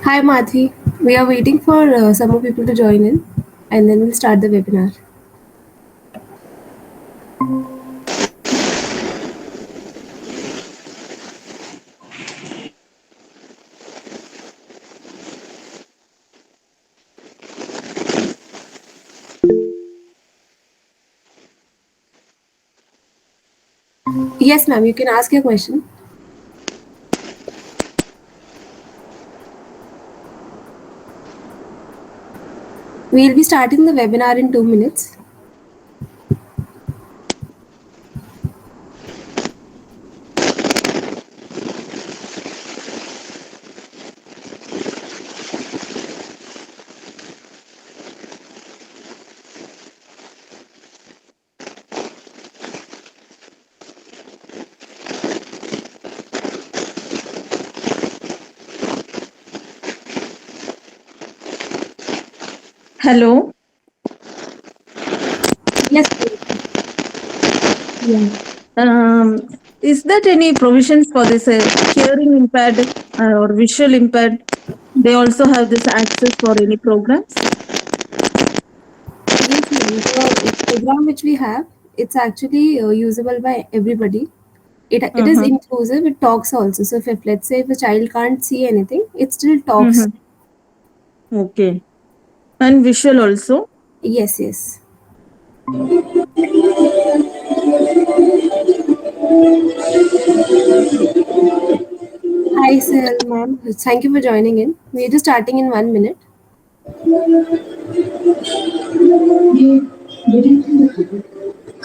Hi Madhi, we are waiting for some more people to join in and then we'll start the webinar. Yes, ma'am, you can ask your question. We'll be starting the webinar in 2 minutes. Hello. Yes, Yeah. Is that any provisions for this hearing impaired or visual impaired? They also have this access for any programs? yes, ma'am. The program which we have, it's actually usable by everybody. It is Uh-huh. inclusive. It talks also. So if let's say if a child can't see anything, it still talks. Mm-hmm. Okay. And visual also. Yes, yes. Hi, sir, ma'am. Thank you for joining in. We're just starting in 1 minute.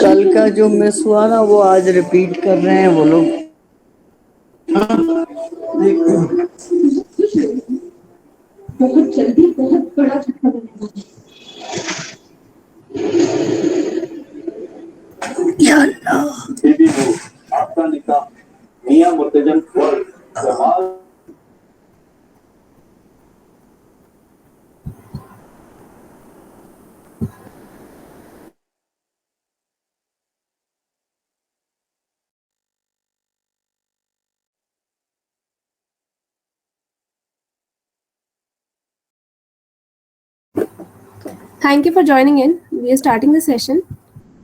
कल का जो miss हुआ ना वो आज repeat कर रहे हैं वो लोग बहुत जल्दी बहुत बड़ा झटका बनेगा या अल्लाह आपका निकाह मियां मुर्तजन Jamal Thank you for joining in. We are starting the session.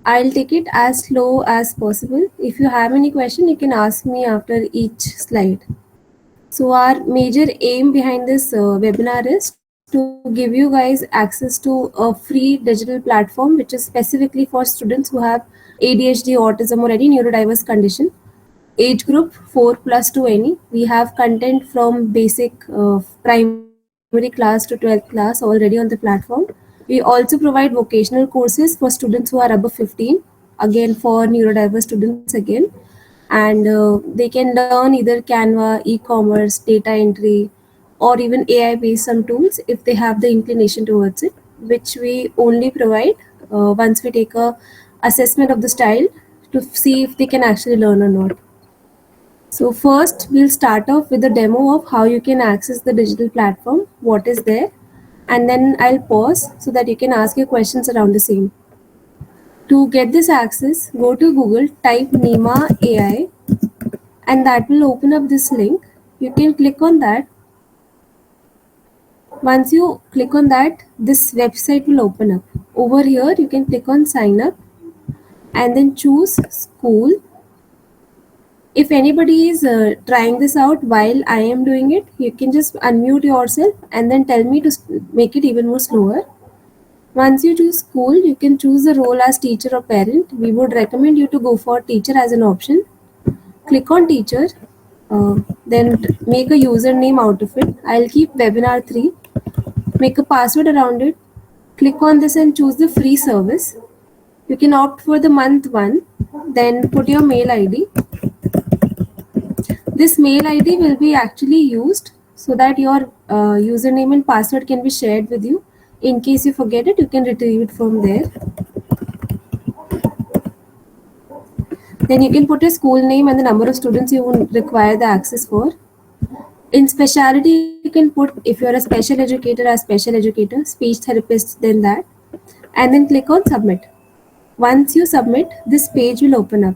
I'll take it as slow as possible. If you have any question, you can ask me after each slide. So our major aim behind this webinar is to give you guys access to a free digital platform which is specifically for students who have ADHD, autism or any neurodiverse condition. Age group 4 plus to any. We have content from basic primary class to 12th class already on the platform. We also provide vocational courses for students who are above 15, again for neurodiverse students again. And they can learn either Canva, e-commerce, data entry, or even AI based some tools if they have the inclination towards it, which we only provide once we take a assessment of the style to see if they can actually learn or not. So first, we'll start off with a demo of how you can access the digital platform, what is there, and then I'll pause so that you can ask your questions around the same. To get this access, go to Google, type NEMA AI, and that will open up this link. You can click on that. Once you click on that, this website will open up. Over here, you can click on sign up and then choose school. If anybody is trying this out while I am doing it, you can just unmute yourself and then tell me to make it even more slower. Once you choose school, you can choose the role as teacher or parent. We would recommend you to go for teacher as an option. Click on teacher, then make a username out of it. I'll keep webinar 3. Make a password around it. Click on this and choose the free service. You can opt for the month 1. Then put your mail ID. This mail ID will be actually used so that your username and password can be shared with you. In case you forget it, you can retrieve it from there. Then you can put your school name and the number of students you would require the access for. In specialty, you can put if you're a special educator as special educator, speech therapist, then that, and then click on submit. Once you submit, this page will open up.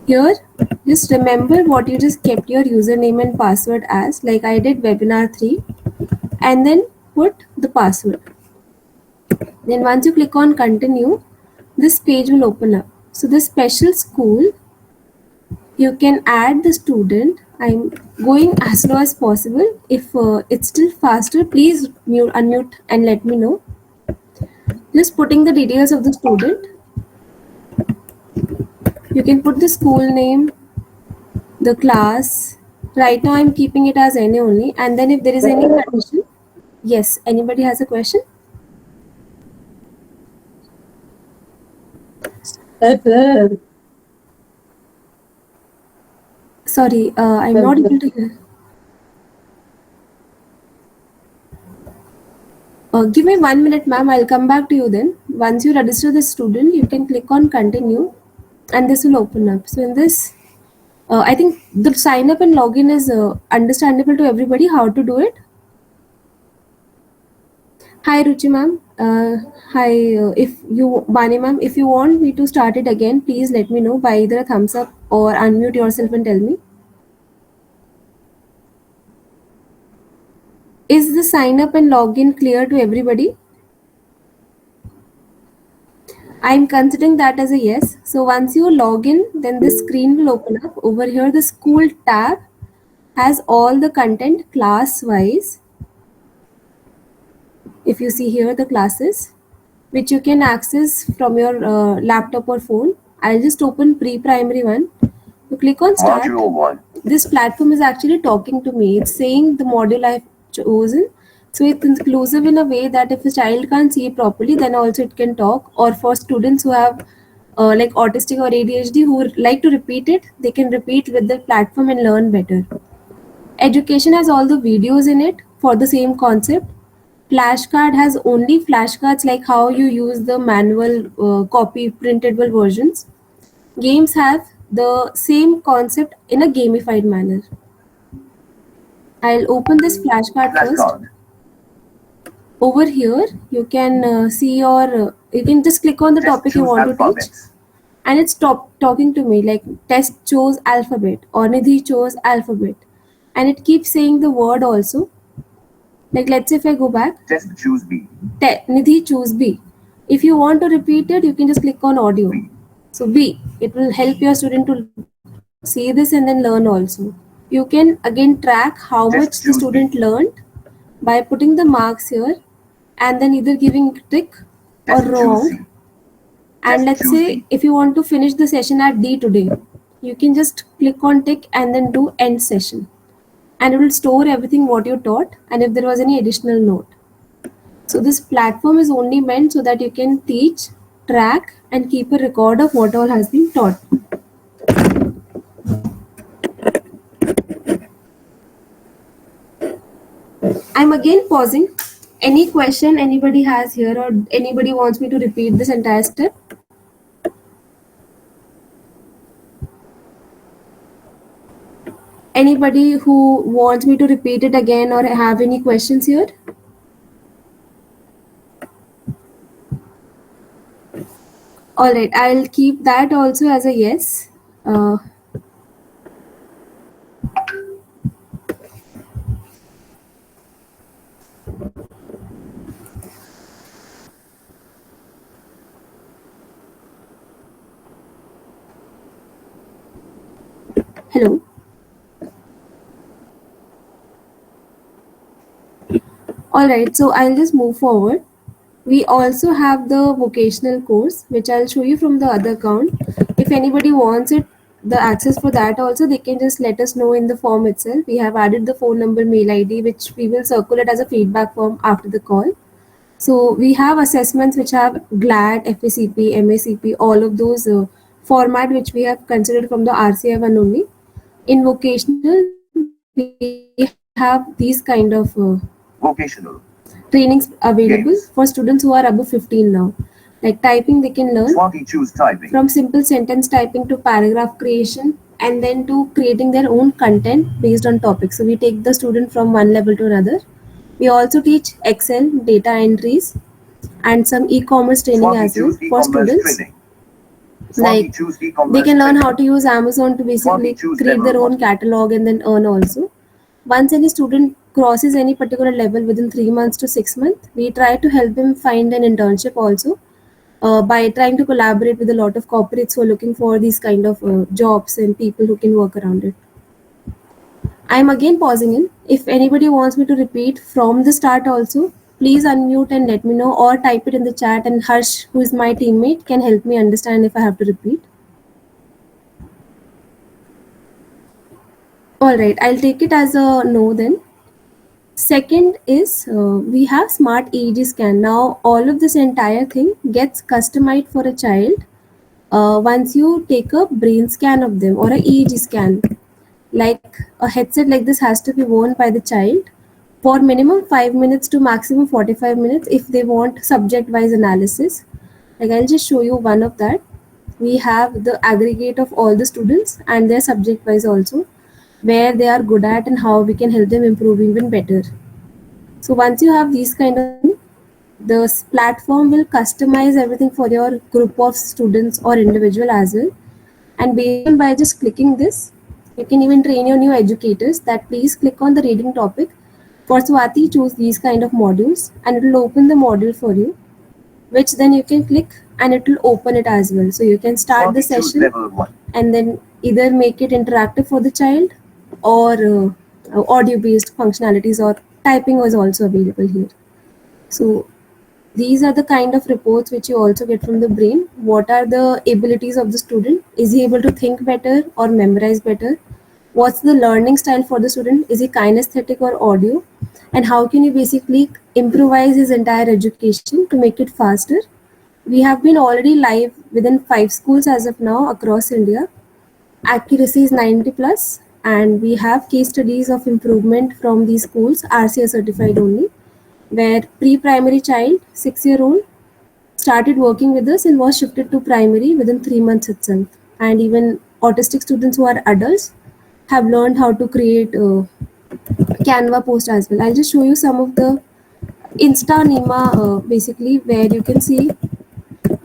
Here, just remember what you just kept your username and password as, like I did webinar 3, and then put the password. Then once you click on continue, this page will open up. So this special school, you can add the student. I'm going as slow as possible. If it's still faster, please unmute and let me know. Just putting the details of the student. You can put the school name, the class. Right now I'm keeping it as any only. And then if there is any condition, yes, anybody has a question? Sorry, I'm not able to hear. Give me 1 minute, ma'am. I'll come back to you then. Once you register the student, you can click on continue and this will open up. So in this, I think the sign up and login is understandable to everybody how to do it. Hi, Ruchi ma'am. Hi, if you, Bani ma'am, if you want me to start it again, please let me know by either a thumbs up or unmute yourself and tell me. Is the sign up and login clear to everybody? I'm considering that as a yes. So once you log in, then the screen will open up. Over here, the school tab has all the content class wise. If you see here the classes, which you can access from your laptop or phone. I'll just open pre-primary one. You click on start. Module 1. This platform is actually talking to me. It's saying the module I've chosen. So it's inclusive in a way that if a child can't see it properly, then also it can talk. Or for students who have like autistic or ADHD who like to repeat it, they can repeat with the platform and learn better. Education has all the videos in it for the same concept. Flashcard has only flashcards, like how you use the manual copy printable versions. Games have the same concept in a gamified manner. I'll open this flashcard first. Over here, you can see your, you can just click on the topic you want to teach. And it's talking to me like test chose alphabet or Nidhi chose alphabet. And it keeps saying the word also. Like let's say if I go back. Test choose B. Nidhi choose B. If you want to repeat it, you can just click on audio. B. So B, it will help your student to see this and then learn also. You can again track how much the student learned by putting the marks here and then either giving tick or wrong. And let's say if you want to finish the session at D today, you can just click on tick and then do end session. And it will store everything what you taught and if there was any additional note. So this platform is only meant so that you can teach, track and keep a record of what all has been taught. I'm again pausing. Any question anybody has here or anybody wants me to repeat this entire step? Anybody who wants me to repeat it again or have any questions here? All right, I'll keep that also as a yes. Hello. All right, so I'll just move forward. We also have the vocational course, which I'll show you from the other account. If anybody wants it, the access for that also, they can just let us know in the form itself. We have added the phone number, mail ID, which we will circulate as a feedback form after the call. So we have assessments which have GLAD, FACP, MACP, all of those format which we have considered from the RCI one only. In vocational, we have these kind of vocational trainings available for students who are above 15 now. Like typing, they can learn from simple sentence typing to paragraph creation and then to creating their own content based on topics. So we take the student from one level to another. We also teach Excel, data entries, and some e-commerce training as well for students. Like they can learn how to use Amazon to basically create their own catalog and then earn also. Once any student crosses any particular level within 3 months to 6 months, we try to help them find an internship also, by trying to collaborate with a lot of corporates who are looking for these kind of jobs and people who can work around it. I'm again pausing in. If anybody wants me to repeat from the start also, please unmute and let me know, or type it in the chat, and Harsh, who is my teammate, can help me understand if I have to repeat. Alright, I'll take it as a no then. Second is we have smart EEG scan. Now all of this entire thing gets customized for a child once you take a brain scan of them or a EEG scan. Like a headset like this has to be worn by the child for minimum 5 minutes to maximum 45 minutes if they want subject wise analysis. Like I'll just show you one of that. We have the aggregate of all the students and their subject wise also, where they are good at and how we can help them improve even better. So once you have these kind of thing, the platform will customize everything for your group of students or individual as well. And based on by just clicking this, you can even train your new educators that please click on the reading topic. For Swati, choose these kind of modules and it will open the module for you, which then you can click and it will open it as well. So you can start the session and then either make it interactive for the child, or audio based functionalities, or typing was also available here. So these are the kind of reports which you also get from the brain. What are the abilities of the student? Is he able to think better or memorize better? What's the learning style for the student? Is he kinesthetic or audio? And how can you basically improvise his entire education to make it faster? We have been already live within 5 schools as of now across India. Accuracy is 90 plus, and we have case studies of improvement from these schools, RCA certified only, where pre-primary child, 6-year-old, started working with us and was shifted to primary within 3 months itself. And even autistic students who are adults have learned how to create Canva post as well. I'll just show you some of the Insta NEMA basically, where you can see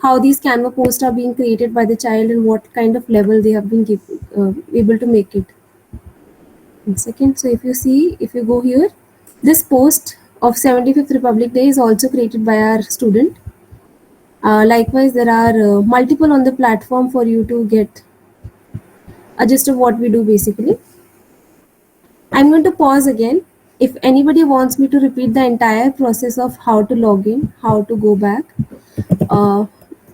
how these Canva posts are being created by the child and what kind of level they have been able to make it. One second. So if you see, if you go here, this post of 75th Republic Day is also created by our student. Likewise, there are multiple on the platform for you to get a gist of what we do basically. I'm going to pause again. If anybody wants me to repeat the entire process of how to log in, how to go back, I'll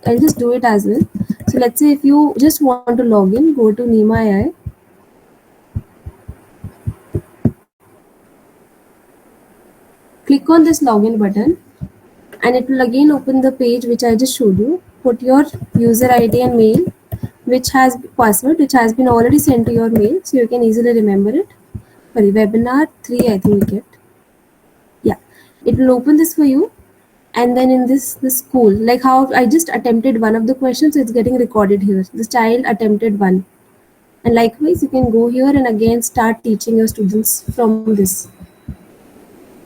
just do it as well. So let's say if you just want to log in, go to NEMA AI. Click on this login button and it will again open the page which I just showed you. Put your user ID and mail, which has password, which has been already sent to your mail, so you can easily remember it. Sorry, webinar 3 I think we kept. Yeah, it will open this for you. And then in this school, like how I just attempted one of the questions, so it's getting recorded here. The child attempted one. And likewise, you can go here and again start teaching your students from this.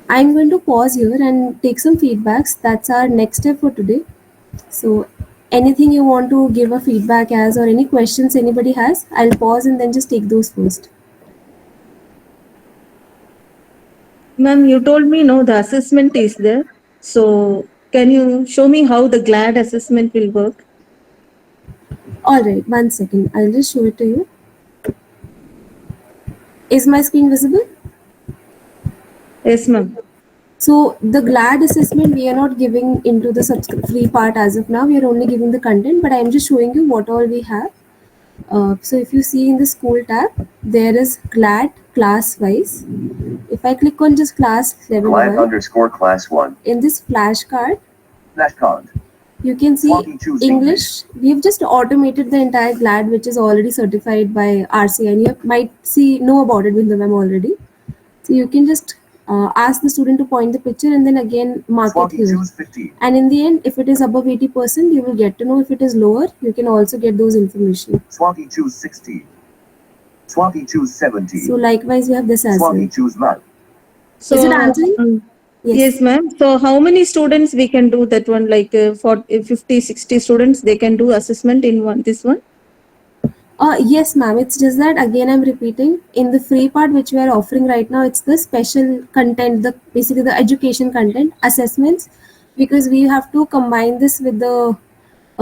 I'm going to pause here and take some feedbacks. That's our next step for today. So anything you want to give a feedback as, or any questions anybody has, I'll pause and then just take those first. Ma'am, you told me no, the assessment is there. So can you show me how the GLAD assessment will work? All right, 1 second. I'll just show it to you. Is my screen visible? Yes, ma'am. So the GLAD assessment, we are not giving into the free part as of now. We are only giving the content, but I'm just showing you what all we have. So if you see in the school tab, there is GLAD class wise. If I click on just class level GLAD 1, underscore class 1. in this flashcard, Flashcard. you can see English. We've just automated the entire GLAD, which is already certified by RCA, and you might know about it with the mem already. So you can just ask the student to point the picture and then again mark it here. And in the end, if it is above 80%, you will get to know. If it is lower, you can also get those information. Swati choose 60. Swati choose 70. So likewise, we have this as well. Swati choose math. So, Is it answering? Yes. Yes, ma'am. So how many students we can do that one? Like for 50, 60 students, they can do assessment in one this one. Yes, ma'am. It's just that again I'm repeating. In the free part which we are offering right now, it's the special content, the basically the education content assessments, because we have to combine this with the.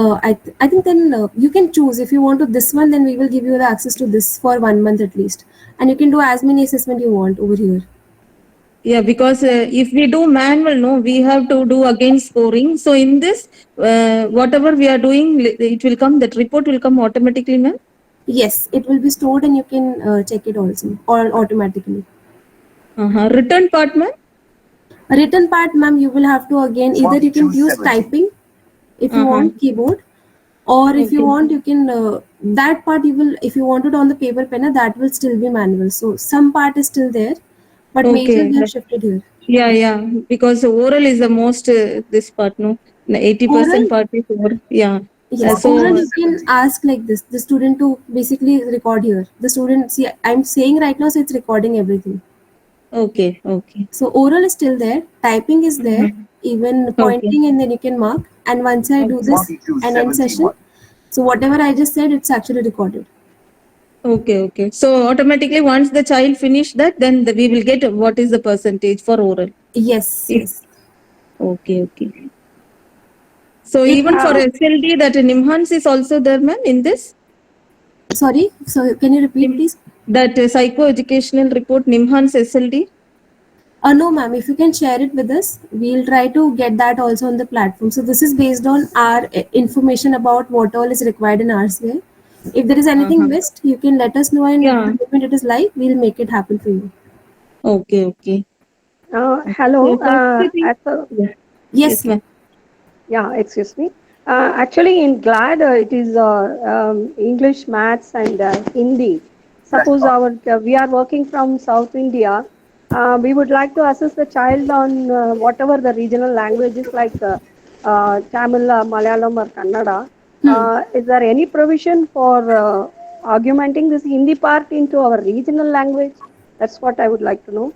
I think then you can choose if you want to this one. Then we will give you the access to this for 1 month at least, and you can do as many assessment you want over here. Yeah, because if we do manual, no, we have to do again scoring. So in this, whatever we are doing, it will come. That report will come automatically, ma'am. Yes, it will be stored and you can check it also or automatically. Written part, ma'am. A written part, ma'am, you will have to again either you can use 4270. typing if you Uh-huh. want keyboard, or if you Okay. want you can that part you will if you want it on the paper pen that will still be manual. So some part is still there, but major Okay. we have shifted here. Yeah, yeah. Because oral is the most this part, no. 80% Oral, part is oral. Yeah. yes, oral So you can 4270. ask like this the student to basically record here. The student see I'm saying right now, so it's recording everything. okay, okay. So oral is still there, typing is there, Mhm. even Okay. pointing and then you can mark. And once I do Okay. this and end session, 4271. so whatever I just said, it's actually recorded. Okay, okay. So automatically once the child finish that, then we will get what is the percentage for oral. Yes, If, yes. okay, okay. So If even for Uh, SLD, that NIMHANS is also there, ma'am, in this? sorry, so can you repeat, Nim- please? That psycho-educational report, NIMHANS SLD? No, ma'am. If you can share it with us, we'll try to get that also on the platform. So this is based on our information about what all is required in RCA. If there is anything Uh-huh. missed, you can let us know, and Yeah. the moment it is live, we'll make it happen for you. Okay, okay. Okay. Hello. So that's the thing. Yeah. Yes, Yes, ma'am. ma'am. Yeah, excuse me. Actually, in GLAD, it is English, Maths, and Hindi. Suppose Flashcards. we are working from South India, we would like to assess the child on whatever the regional languages like Tamil, Malayalam, or Kannada. Hmm. Is there any provision for augmenting this Hindi part into our regional language? That's what I would like to know.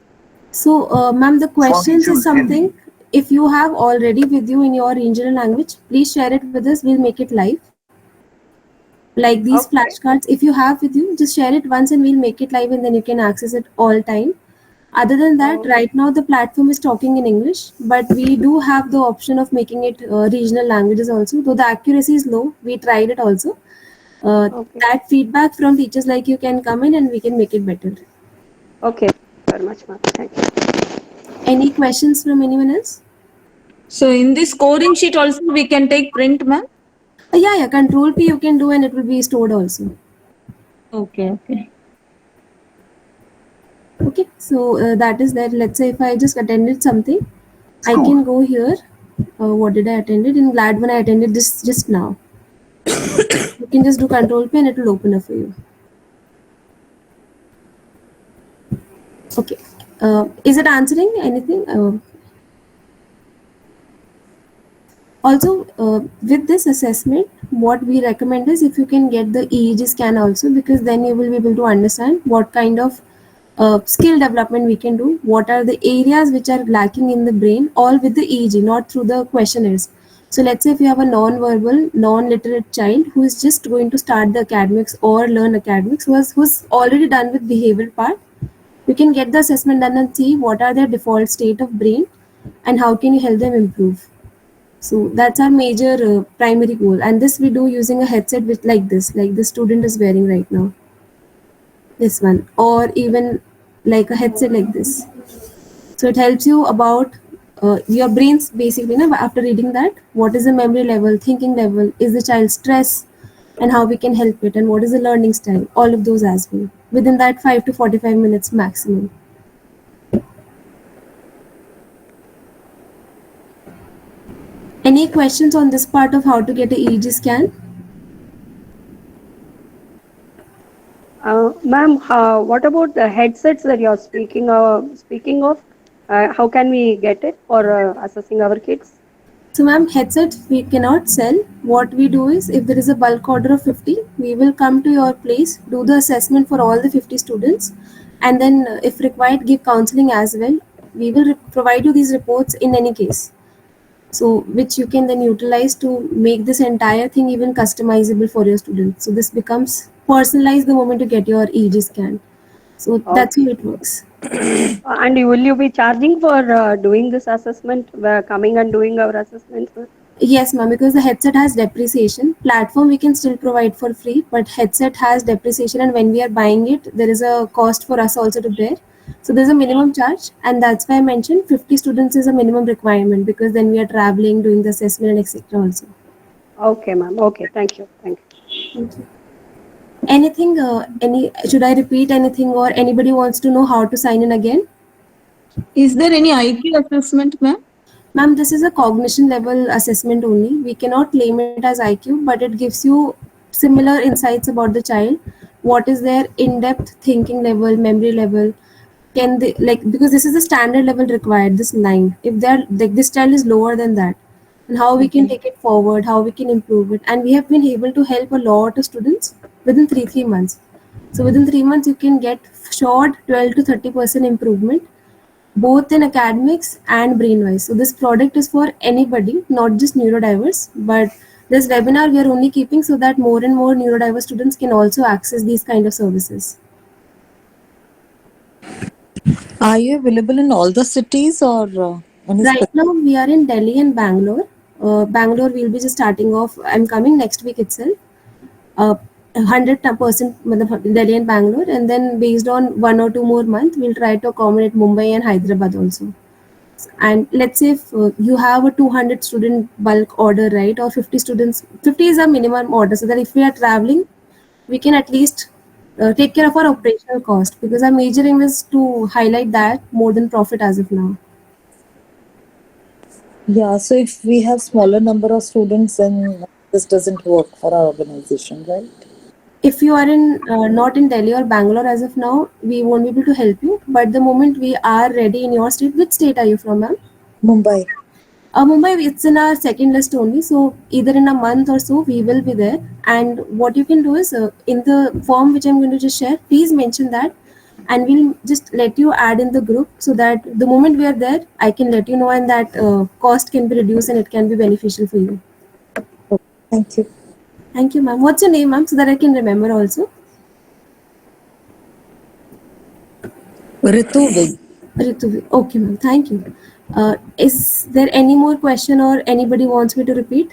So, ma'am, the questions is 42 Hindi. something. If you have already with you in your regional language, please share it with us. We'll make it live. Like these Okay. flashcards, if you have with you, just share it once and we'll make it live and then you can access it all time. Other than that, Oh, right now the platform is talking in English, but we do have the option of making it regional languages also. Though the accuracy is low, we tried it also. okay. That feedback from teachers like you can come in and we can make it better. Okay. Very much, ma'am. Thank you. Any questions from anyone else? So in this scoring sheet also we can take print, ma'am? Yeah, yeah. Control P you can do and it will be stored also. Okay, okay. Okay, so that is that. Let's say if I just attended something, I School. can go here. What did I attended? In Glad when I attended this just now. You can just do Control P and it will open up for you. Okay. Is it answering anything? Also, with this assessment, what we recommend is if you can get the EEG scan also, because then you will be able to understand what kind of skill development we can do, what are the areas which are lacking in the brain, all with the EEG, not through the questionnaires. So let's say if you have a non-verbal, non-literate child who is just going to start the academics or learn academics, who's already done with behavioral part, you can get the assessment done and see what are their default state of brain and how can you help them improve. So that's our major primary goal, and this we do using a headset with like the student is wearing right now, this one, or even like a headset like this. So it helps you about your brain's basically. After reading that, what is the memory level, thinking level, is the child stress, and how we can help it, and what is the learning style. All of those as well within that 5 to 45 minutes maximum. Any questions on this part of how to get a EEG scan? Ma'am, what about the headsets that you're speaking of? How can we get it for assessing our kids? So, ma'am, headsets we cannot sell. What we do is, if there is a bulk order of 50, we will come to your place, do the assessment for all the 50 students, and then, if required, give counseling as well. we will provide you these reports in any case, so which you can then utilize to make this entire thing even customizable for your students. So this becomes personalized the moment you get your EEG scan. So that's how Okay. it works. And will you be charging for doing this assessment, coming and doing our assessments? Yes, ma'am, because the headset has depreciation. Platform we can still provide for free, but headset has depreciation, and when we are buying it, there is a cost for us also to bear. So there's a minimum charge, and that's why I mentioned 50 students is a minimum requirement, because then we are traveling, doing the assessment, and etc. Also. Okay, ma'am. Okay, thank you. Thank you. Thank you. Anything? Any? Should I repeat anything, or anybody wants to know how to sign in again? Is there any IQ assessment, ma'am? Ma'am, this is a cognition level assessment only. We cannot claim it as IQ, but it gives you similar insights about the child. What is their in-depth thinking level, memory level? Can they, like, because this is the standard level required, this 9. If they're like, this child is lower than that, and how we can Okay. take it forward, how we can improve it, and we have been able to help a lot of students within 3 months. So within 3 months, you can get short 12 to 30% improvement both in academics and brainwise. So this product is for anybody, not just neurodiverse. But this webinar we are only keeping so that more and more neurodiverse students can also access these kind of services. Are you available in all the cities or any Right specific? now we are in Delhi and Bangalore. Bangalore we'll be just starting off. I'm coming next week itself. 100% Delhi and Bangalore, and then based on 1 or 2 more months, we'll try to accommodate Mumbai and Hyderabad also. And let's say if you have a 200 student bulk order, right, or 50 students, 50 is a minimum order, so that if we are traveling, we can at least take care of our operational cost, because our major aim is to highlight that more than profit as of now. Yeah, so if we have smaller number of students, then this doesn't work for our organization, right? If you are in not in Delhi or Bangalore as of now, we won't be able to help you, but the moment we are ready in your state, which state are you from, ma'am? Mumbai. Mumbai, it's in our second list only. So either in a month or so, we will be there. And what you can do is, in the form which I'm going to just share, please mention that, and we'll just let you add in the group, so that the moment we are there, I can let you know, and that cost can be reduced and it can be beneficial for you. Okay, thank you. Thank you, ma'am. What's your name, ma'am, so that I can remember also? Ritu Vig. Ritu. Okay, ma'am. Thank you. Is there any more question, or anybody wants me to repeat?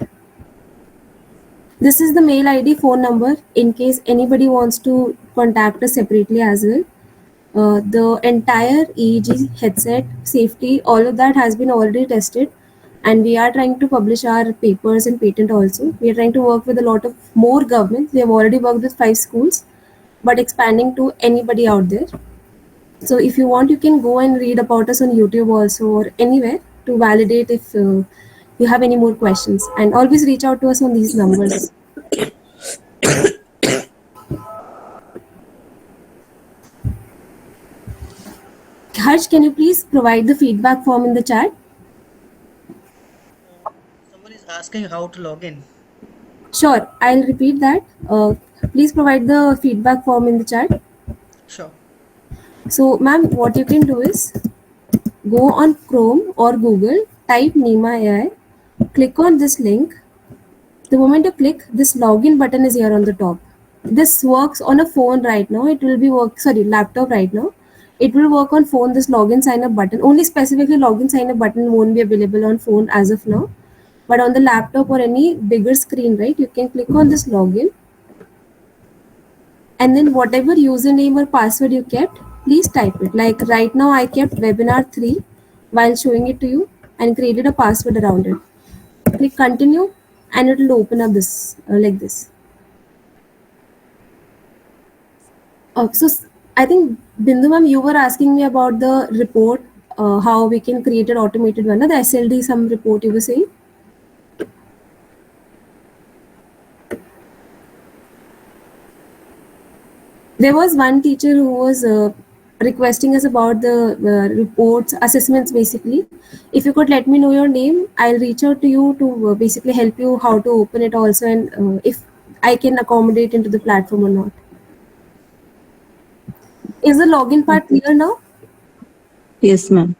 This is the mail ID, phone number, in case anybody wants to contact us separately as well. The entire EEG headset safety, all of that has been already tested, and we are trying to publish our papers and patent also. We are trying to work with a lot of more governments. We have already worked with 5 schools, but expanding to anybody out there. So if you want, you can go and read about us on YouTube also, or anywhere, to validate if you have any more questions. And always reach out to us on these numbers. Harsh, can you please provide the feedback form in the chat? Someone is asking how to log in. Sure, I'll repeat that. Please provide the feedback form in the chat. Sure. So, ma'am, what you can do is go on Chrome or Google, type NEMA AI, click on this link. The moment you click, this login button is here on the top. This works on a phone right now. It will be laptop right now. It will work on phone. This login sign up button, only specifically login sign up button, won't be available on phone as of now. But on the laptop or any bigger screen, right, you can click on this login, and then whatever username or password you kept, please type it. Like right now, I kept webinar 3 while showing it to you, and created a password around it. Click continue, and it will open up this like this. I think, Bindu ma'am, you were asking me about the report, how we can create an automated one. The SLD, some report you were saying. There was one teacher who was requesting us about the reports, assessments basically. If you could let me know your name, I'll reach out to you to basically help you how to open it also, and if I can accommodate into the platform or not. Is the login part Okay. clear now? Yes, ma'am.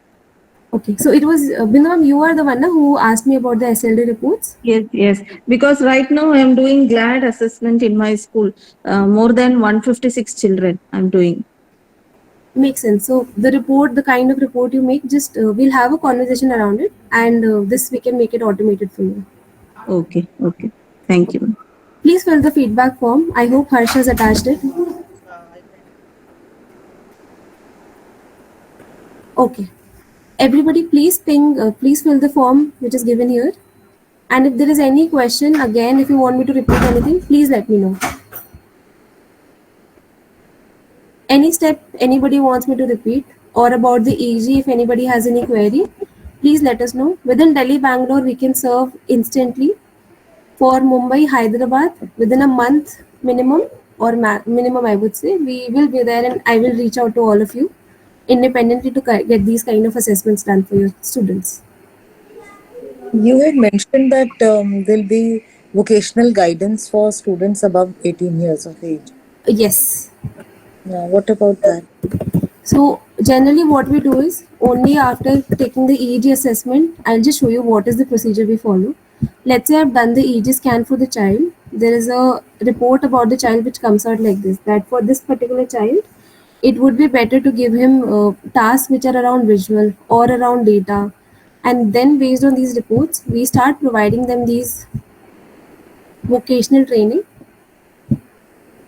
Okay, so it was Binam, you are the one who asked me about the SLD reports. Yes, yes. Because right now I am doing GLAD assessment in my school. More than 156 children I'm doing. Makes sense. So the report, the kind of report you make, just we'll have a conversation around it, and this we can make it automated for you. Okay, okay. Thank you. Please fill the feedback form. I hope Harsh has attached it. I sent it. Okay. Everybody, please fill the form which is given here. And if there is any question, again, if you want me to repeat anything, please let me know. Any step anybody wants me to repeat, or about the EG, if anybody has any query, please let us know. Within Delhi, Bangalore, we can serve instantly. For Mumbai, Hyderabad, within a month minimum, or minimum, I would say, we will be there, and I will reach out to all of you independently to get these kind of assessments done for your students. You had mentioned that there'll be vocational guidance for students above 18 years of age. Yes. What about that? So generally what we do is, only after taking the EEG assessment, I'll just show you what is the procedure we follow. Let's say I've done the EEG scan for the child. There is a report about the child which comes out like this, that for this particular child, it would be better to give him tasks which are around visual or around data. And then based on these reports, we start providing them these vocational training.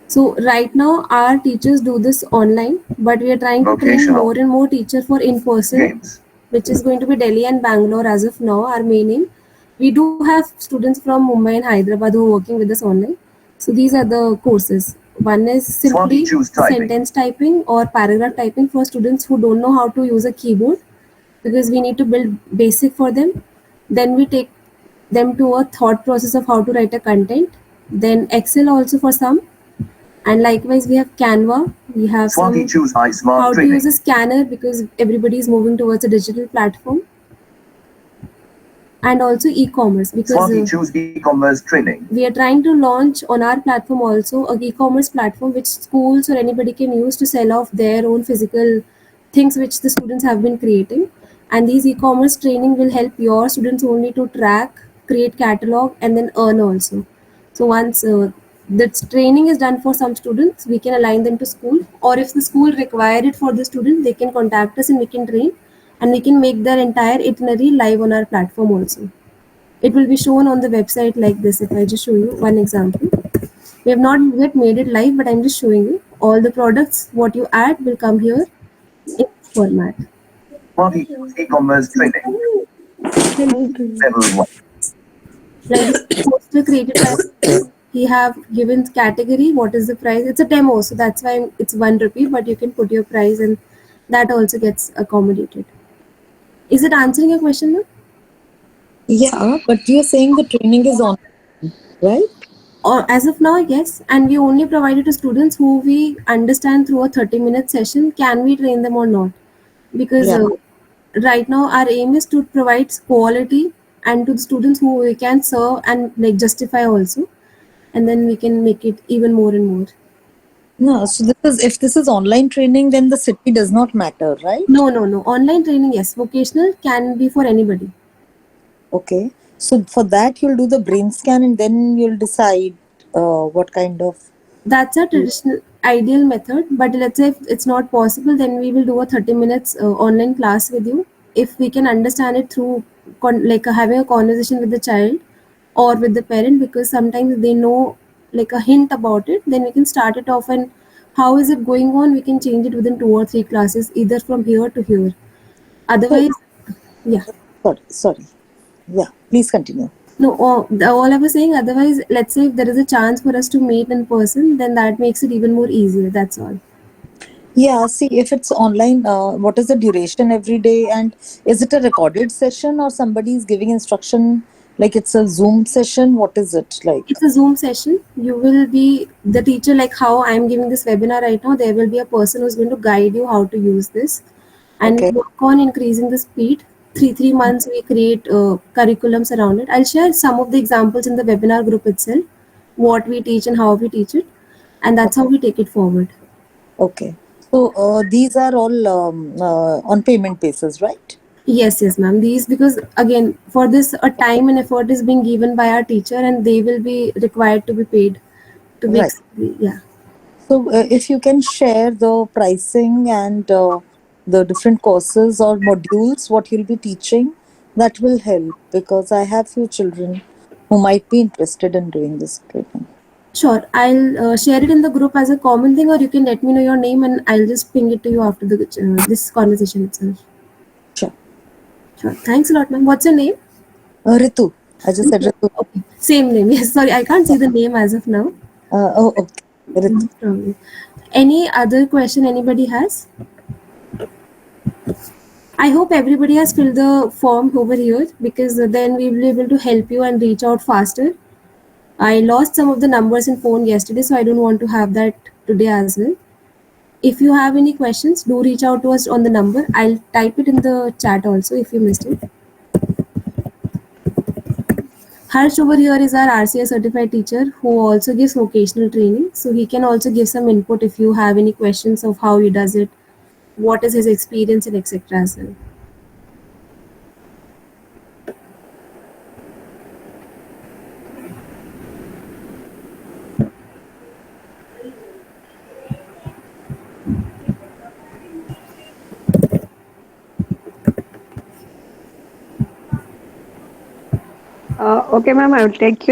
So right now our teachers do this online, but we are trying to train Vocational. more and more teachers for in-person, Games. which is going to be Delhi and Bangalore as of now, our main aim. We do have students from Mumbai and Hyderabad who are working with us online. So these are the courses. One is Swati simply choose typing. sentence typing or paragraph typing for students who don't know how to use a keyboard, because we need to build basic for them. Then we take them to a thought process of how to write a content. Then Excel also for some, and likewise we have Canva. We have Swati some choose I smart how to training. use a scanner, because everybody is moving towards a digital platform. And also e-commerce, because Swati choose e-commerce training. we are trying to launch on our platform also a e-commerce platform which schools or anybody can use to sell off their own physical things which the students have been creating. And these e-commerce training will help your students only to track, create catalog, and then earn also. So once this training is done for some students, we can align them to school, or if the school require it for the student, they can contact us and we can train, and we can make their entire itinerary live on our platform also. It will be shown on the website like this. If I just show you one example, we have not yet made it live, but I'm just showing you all the products. What you add will come here in this format. Swati choose e-commerce training. Level 1. Like this poster created by he have given category. What is the price? It's a demo, so that's why it's 1 rupee. But you can put your price, and that also gets accommodated. Is it answering your question, ma'am? Yeah, but you're saying the training is on, right? Or as of now, yes, and we only provide it to students who we understand through a 30-minute session. Can we train them or not? Because Yeah. right now our aim is to provide quality and to the students who we can serve and like justify also, and then we can make it even more and more. No, so this is if this is online training, then the city does not matter, right? No. Online training, yes. Vocational can be for anybody. Okay. So for that, you'll do the brain scan and then you'll decide what kind of. That's a traditional ideal method, but let's say if it's not possible, then we will do a 30 minutes online class with you. If we can understand it through having a conversation with the child or with the parent, because sometimes they know like a hint about it, then we can start it off, and how is it going on, we can change it within 2 or 3 classes, either from here to here. So, Otherwise, yeah. sorry. Yeah, please continue. No, all I was saying, otherwise, let's say if there is a chance for us to meet in person, then that makes it even more easier. That's all. Yeah, see, if it's online, what is the duration every day? And is it a recorded session or somebody is giving instruction like it's a Zoom session? What is it like? It's a Zoom session. You will be the teacher, like how I'm giving this webinar right now. There will be a person who's going to guide you how to use this, and Okay. work on increasing the speed. Three months we create curriculums around it. I'll share some of the examples in the webinar group itself, what we teach and how we teach it, and that's how we take it forward. Okay. So these are all on payment basis, right? Yes, yes, ma'am. These, because again, for this, a time and effort is being given by our teacher, and they will be required to be paid to be Right. yeah. So, if you can share the pricing and the different courses or modules, what you'll be teaching, that will help because I have few children who might be interested in doing this training. Sure, I'll share it in the group as a common thing, or you can let me know your name, and I'll just ping it to you after the this conversation itself. Sure. Sure. Thanks a lot, ma'am. What's your name? Ritu. I just said Ritu. Okay. Same name. Yes. Sorry, I can't see the name as of now. Oh, okay. Ritu. No problem. Any other question anybody has? I hope everybody has filled the form over here, because then we will be able to help you and reach out faster. I lost some of the numbers in phone yesterday, so I don't want to have that today as well. If you have any questions, do reach out to us on the number. I'll type it in the chat also if you missed it. Harsh over here is our RCA certified teacher who also gives vocational training. So he can also give some input if you have any questions of how he does it, what is his experience, and etc. as well. Okay, ma'am, I will take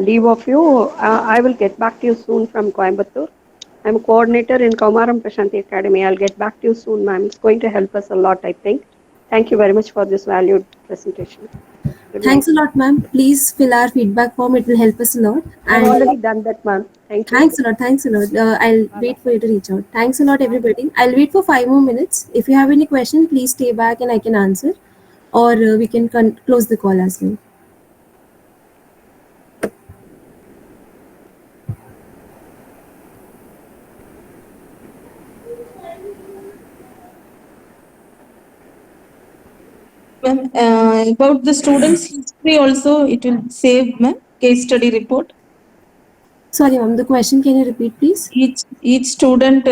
leave of you. I will get back to you soon from Coimbatore. I'm a coordinator in Kaumaram Prashanti Academy. I'll get back to you soon, ma'am. It's going to help us a lot, I think. Thank you very much for this valued presentation. Good night. Thanks a lot, ma'am. Please fill our feedback form. It will help us a lot. I've And already done that, ma'am. Thank you. thanks a lot. Thanks a lot. I'll wait for you to reach out. Thanks a lot, everybody. I'll wait for 5 more minutes. If you have any question, please stay back and I can answer, or we can close the call as well. Ma'am, about the students' history also, it will save, ma'am, case study report. Sorry, ma'am. The question, can you repeat, please? Each student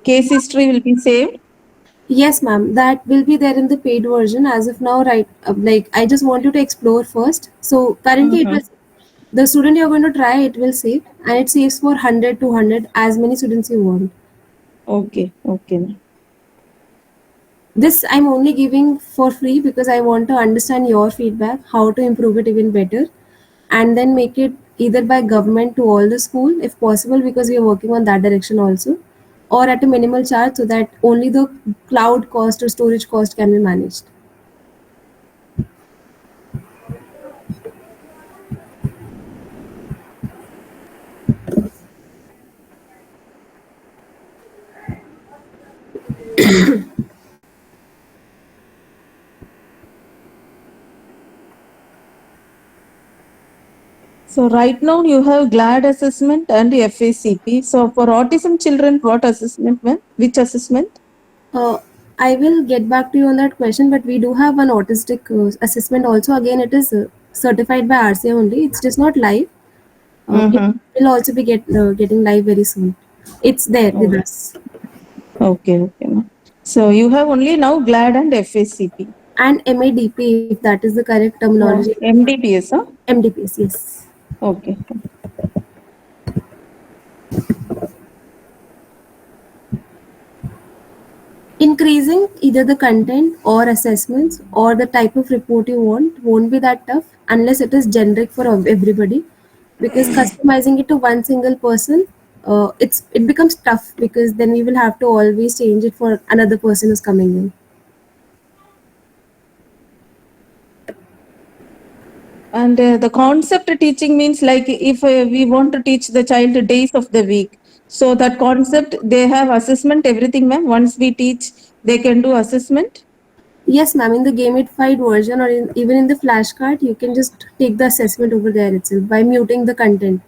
case history will be saved. Yes, ma'am. That will be there in the paid version as of now, right? Like, I just want you to explore first. So currently, it Mhm. will, the student you're going to try, it will save, and it saves for 100, 200, as many students you want. Okay, okay, ma'am. This I'm only giving for free because I want to understand your feedback, how to improve it even better, and then make it either by government to all the school if possible, because we are working on that direction also, or at a minimal charge so that only the cloud cost or storage cost can be managed. So right now you have GLAD assessment and FACP. So for autism children, what assessment, ma'am? Which assessment? Uh, I will get back to you on that question, but we do have an autistic assessment also. Again, it is certified by RCA only. It's just not live. It Mm-hmm. will also be getting live very soon. It's there with us. Okay, okay, ma'am. So you have only now GLAD and FACP. And MADP, if that is the correct terminology. MDPS, huh? MDPS, yes. Okay. Increasing either the content or assessments or the type of report you want won't be that tough unless it is generic for everybody. Because customizing it to one single person, it becomes tough, because then we will have to always change it for another person who's coming in. And the concept teaching means like if we want to teach the child days of the week. So that concept, they have assessment, everything, ma'am. Once we teach, they can do assessment. Yes, ma'am. In the gamified version, or even in the flashcard, you can just take the assessment over there itself by muting the content.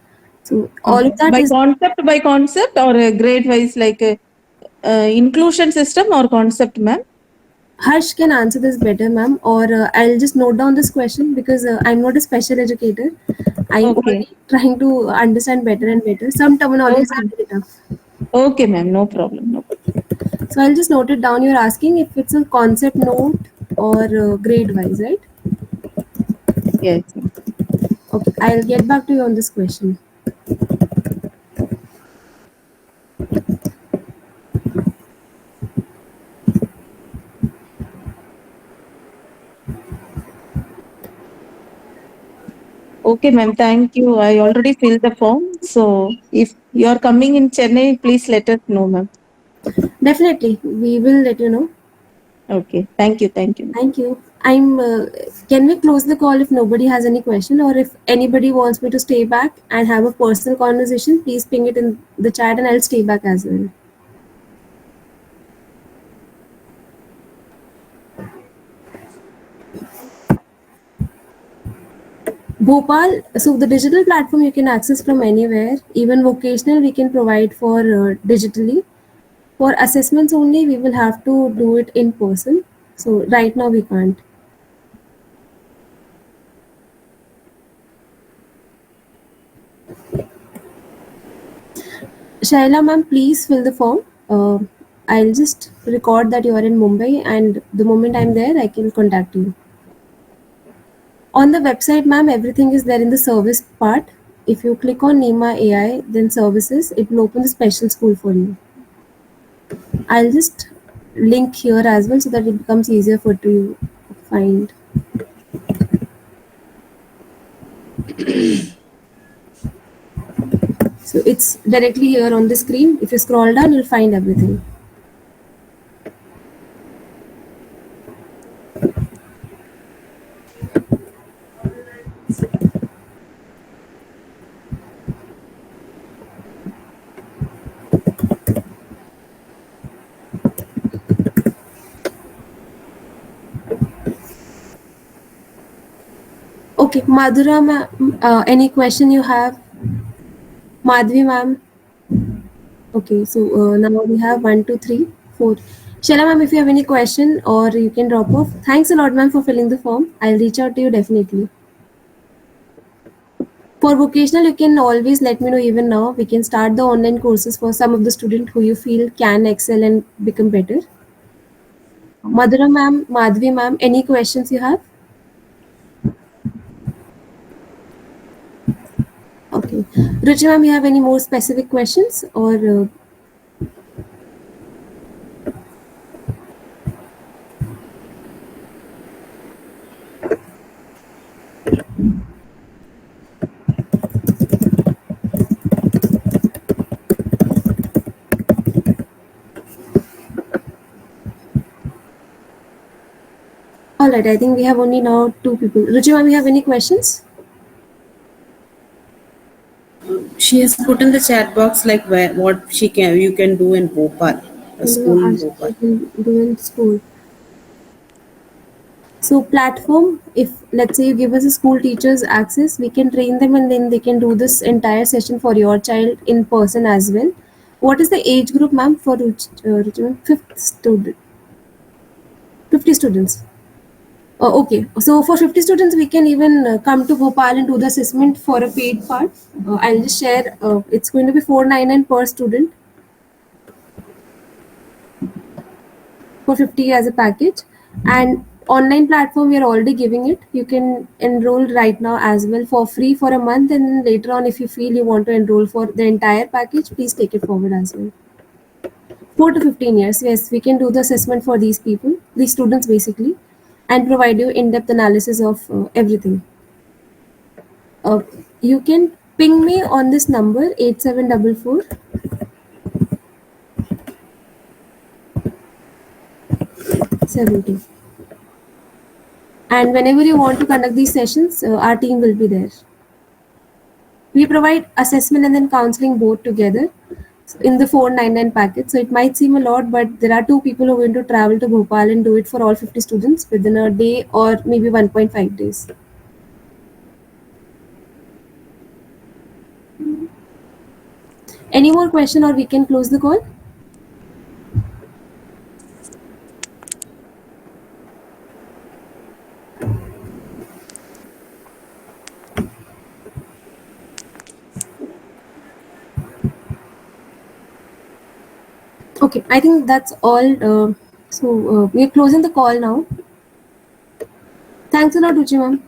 So all of that is. By concept or grade wise, like inclusion system or concept, ma'am. Harsh can answer this better, ma'am, or I'll just note down this question, because I'm not a special educator. I'm Okay. only trying to understand better and better. Some terminologies Okay. are very tough. Okay, ma'am. No problem. No. So I'll just note it down. You're asking if it's a concept note. or grade wise, right? Yes, ma'am. Okay, I'll get back to you on this question. Okay, ma'am. Thank you. I already filled the form. So if you are coming in Chennai, please let us know, ma'am. Definitely, we will let you know. Okay. Thank you. Thank you. Thank you. I'm. Can we close the call if nobody has any question, or if anybody wants me to stay back and have a personal conversation? Please ping it in the chat, and I'll stay back as well. Bhopal. So the digital platform you can access from anywhere. Even vocational we can provide for digitally. For assessments only, we will have to do it in person. So right now we can't. Shaila ma'am, please fill the form. I'll just record that you are in Mumbai, and the moment I'm there, I can contact you. On the website, ma'am, everything is there in the service part. If you click on NEMA AI, then services, it will open the special school for you. I'll just link here as well so that it becomes easier for to find. So it's directly here on the screen. If you scroll down, you'll find everything. Okay, Madhura ma'am, any question you have? Madhvi ma'am. Okay, so now we have one, two, three, four. Shaila ma'am, if you have any question or you can drop off. Thanks a lot, ma'am, for filling the form. I'll reach out to you definitely. For vocational, you can always let me know even now. We can start the online courses for some of the students who you feel can excel and become better. Madhura ma'am, Madhvi ma'am, any questions you have? Okay. Ruchi ma'am, you have any more specific questions or all right, I think we have only now two people. Ruchi ma'am, you have any questions? She has put in the chat box like what she can you can do in Bhopal, a And school in ask Bhopal. do in school. So platform, if let's say you give us a school teachers access, we can train them and then they can do this entire session for your child in person as well. What is the age group, ma'am, for fifth student? 50 students. Oh, okay. So for 50 students, we can even come to Bhopal and do the assessment for a paid part. I'll just share. It's going to be 499 per student for 50 as a package, and online platform we are already giving it. You can enroll right now as well for free for a month, and then later on if you feel you want to enroll for the entire package, please take it forward as well. 4 to 15 years, yes, we can do the assessment for these people, these students basically, and provide you in-depth analysis of everything. uh, you can ping me on this number 8744 70, and whenever you want to conduct these sessions, our team will be there. We provide assessment and then counseling both together in the 499 package. So it might seem a lot, but there are two people who are going to travel to Bhopal and do it for all 50 students within a day or maybe 1.5 days. Any more question or we can close the call? Okay, I think that's all. So we are closing the call now. Thanks a lot, Ruchi ma'am.